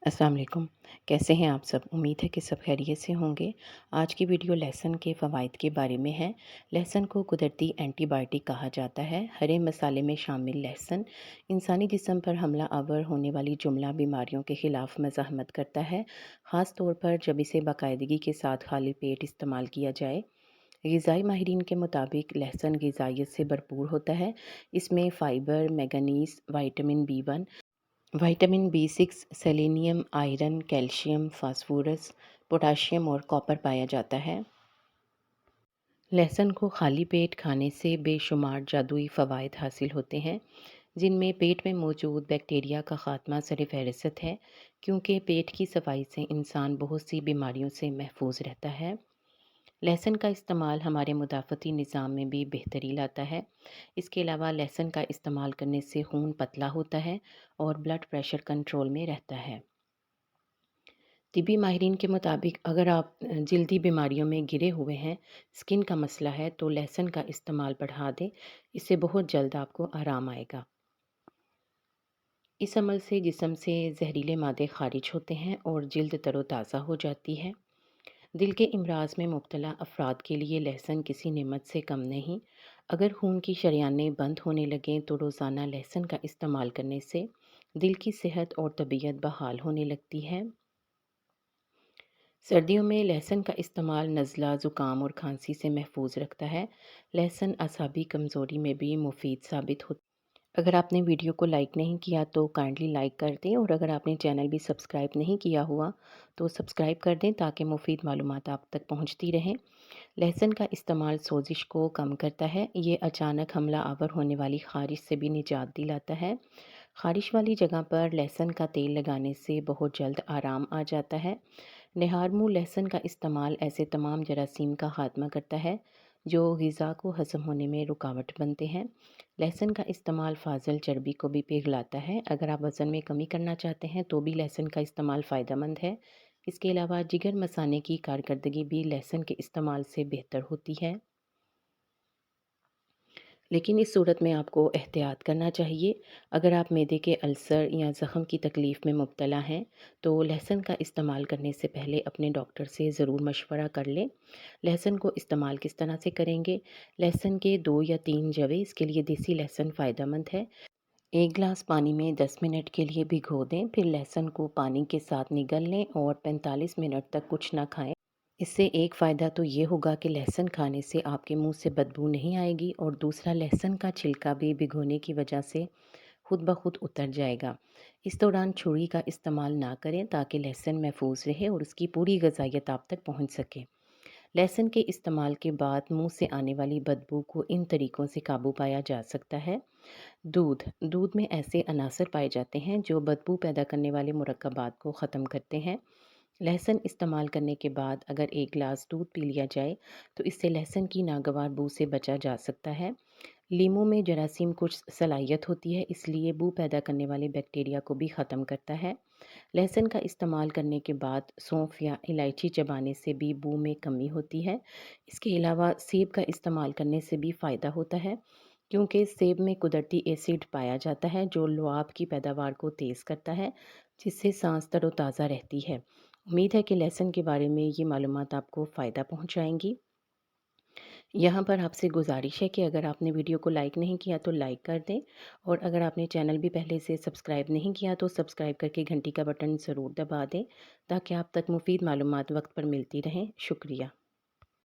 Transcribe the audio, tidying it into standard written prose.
अस्सलाम वालेकुम। कैसे हैं आप सब? उम्मीद है कि सब खैरियत से होंगे। आज की वीडियो लहसुन के फ़वाइद के बारे में है। लहसुन को कुदरती एंटीबायोटिक कहा जाता है। हरे मसाले में शामिल लहसुन इंसानी जिस्म पर हमला आवर होने वाली जुमला बीमारियों के ख़िलाफ़ मज़ाहमत करता है, ख़ास तौर पर जब इसे बाकायदगी के साथ खाली पेट इस्तेमाल किया जाए। ग़िज़ाई माहिरीन के मुताबिक लहसुन ग़िज़ाइयत से भरपूर होता है। इसमें फ़ाइबर, मैंगनीज़, विटामिन बी6, selenium, iron, calcium, phosphorus, potassium और कॉपर पाया जाता है। लहसुन को खाली पेट खाने से बेशुमार जादुई फ़वाइद हासिल होते हैं, जिनमें पेट में मौजूद बैक्टीरिया का ख़ात्मा सर-ए-फ़हरिस्त है, क्योंकि पेट की सफाई से इंसान बहुत सी बीमारियों से महफूज रहता है। लहसुन का इस्तेमाल हमारे मुदाफ़ती निज़ाम में भी बेहतरी लाता है। इसके अलावा लहसुन का इस्तेमाल करने से खून पतला होता है और ब्लड प्रेशर कंट्रोल में रहता है। तिब्बी माहिरीन के मुताबिक अगर आप जल्दी बीमारियों में घिरे हुए हैं, स्किन का मसला है, तो लहसुन का इस्तेमाल बढ़ा दें। इससे बहुत जल्द आपको आराम आएगा। इस अमल से जिस्म से जहरीले मादे खारिज होते हैं और जल्द तरोताज़ा हो जाती है। दिल के अमराज में मुब्तला अफराद के लिए लहसुन किसी नेमत से कम नहीं। अगर खून की शरियानें बंद होने लगें तो रोज़ाना लहसुन का इस्तेमाल करने से दिल की सेहत और तबीयत बहाल होने लगती है। सर्दियों में लहसुन का इस्तेमाल नज़ला, ज़ुकाम और खांसी से महफूज रखता है। लहसुन असाबी कमज़ोरी में भी मुफीद साबित होता है। अगर आपने वीडियो को लाइक नहीं किया तो काइंडली लाइक कर दें, और अगर आपने चैनल भी सब्सक्राइब नहीं किया हुआ तो सब्सक्राइब कर दें ताकि मुफीद मालूमात आप तक पहुंचती रहें। लहसुन का इस्तेमाल सोजिश को कम करता है। ये अचानक हमला आवर होने वाली ख़ारिश से भी निजात दिलाता है। ख़ारिश वाली जगह पर लहसुन का तेल लगाने से बहुत जल्द आराम आ जाता है। निहारमू लहसुन का इस्तेमाल ऐसे तमाम जरासीम का ख़ात्मा करता है जो ग़िज़ा को हज़म होने में रुकावट बनते हैं। लहसुन का इस्तेमाल फाजल चर्बी को भी पिघलाता है। अगर आप वज़न में कमी करना चाहते हैं तो भी लहसुन का इस्तेमाल फ़ायदेमंद है। इसके अलावा जिगर मसाने की कारकर्दगी भी लहसुन के इस्तेमाल से बेहतर होती है, लेकिन इस सूरत में आपको एहतियात करना चाहिए। अगर आप मैदे के अल्सर या ज़ख़म की तकलीफ़ में मुब्तला हैं तो लहसुन का इस्तेमाल करने से पहले अपने डॉक्टर से ज़रूर मशवरा कर लें। लहसुन को इस्तेमाल किस तरह से करेंगे? लहसुन के 2 या 3 जवे, इसके लिए देसी लहसुन फ़ायदेमंद है। 1 गिलास पानी में 10 मिनट के लिए भिगो दें, फिर लहसुन को पानी के साथ निगल लें और 45 मिनट तक कुछ ना खाएं। इससे एक फ़ायदा तो ये होगा कि लहसुन खाने से आपके मुंह से बदबू नहीं आएगी, और दूसरा लहसुन का छिलका भी भिगोने की वजह से खुद ब खुद उतर जाएगा। इस दौरान छुरी का इस्तेमाल ना करें ताकि लहसुन महफूज रहे और उसकी पूरी ग़िज़ाइयत आप तक पहुंच सके। लहसुन के इस्तेमाल के बाद मुंह से आने वाली बदबू को इन तरीक़ों से काबू पाया जा सकता है। दूध में ऐसे अनासर पाए जाते हैं जो बदबू पैदा करने वाले मुरक्कबात को ख़त्म करते हैं। लहसुन इस्तेमाल करने के बाद अगर 1 गिलास दूध पी लिया जाए तो इससे लहसुन की नागवार बू से बचा जा सकता है। लीमू में जरासीम कुछ सलाहियत होती है, इसलिए बू पैदा करने वाले बैक्टीरिया को भी ख़त्म करता है। लहसुन का इस्तेमाल करने के बाद सौंफ या इलायची चबाने से भी बू में कमी होती है। इसके अलावा सेब का इस्तेमाल करने से भी फ़ायदा होता है, क्योंकि सेब में कुदरती एसिड पाया जाता है जो लुआब की पैदावार को तेज़ करता है, जिससे सांस तरोताज़ा रहती है। उम्मीद है कि लहसुन के बारे में ये मालूमात आपको फ़ायदा पहुँचाएंगी। यहाँ पर आपसे गुजारिश है कि अगर आपने वीडियो को लाइक नहीं किया तो लाइक कर दें, और अगर आपने चैनल भी पहले से सब्सक्राइब नहीं किया तो सब्सक्राइब करके घंटी का बटन ज़रूर दबा दें ताकि आप तक मुफीद मालूमात वक्त पर मिलती रहें। शुक्रिया।